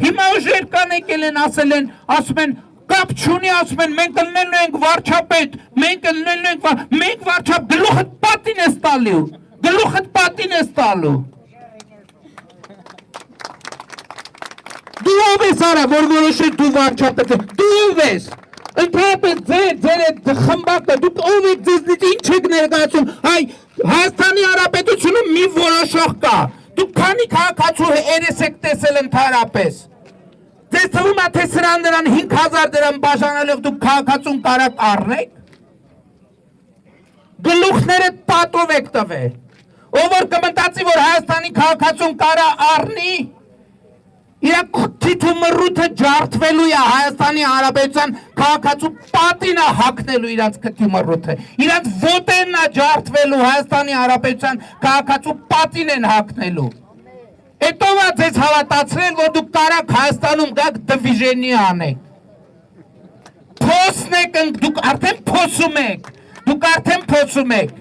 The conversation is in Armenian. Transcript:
Հիմա ուժեր կան եկել են ասել են, ասում են կապ չունի, ասում են մենք ելնելու ենք վարչապետ, մենք ելնելու ենք, մենք վարչապետ, գլուխդ պատին ես տալու, գլուխդ պատին ես տալու։ Դու ով ես արա, որ որոշել դու վարչապետ ես, դու ով ես, ընդհանրապես ձեր այդ խմբակը, դուք ով եք ձեզնից ինչ եք ներկայացում, հայ Հայաստանի Հանրապետությունում մի որոշող կա, դուք քանի քաղաքացու երես եք տեսել ընդհանրապես, ձեզ թվում է թե սրան նրան 5000 դրամ բաժանելով դուք քաղաքացուն կարակ առնեք, գլուխները պատով եք տվել, ով որ կմտածի, որ Հայաստանի քաղաքացուն կարա առնի, իրանք թիթու մռութը ջարդվելու է Հայաստանի Հանրապետության քաղաքացու պատին է հագնելու իրանք քթի մռութը, իրանք ոտերն է ջարդվելու Հայաստանի Հանրապետության քաղաքացու պատին են հագնելու։ Հետո է ձեզ հավատացրել, որ դուք կարաք Հայաստանում գաք դվիժենի անեք։ Փոսն եք, դուք արդեն փոսում եք։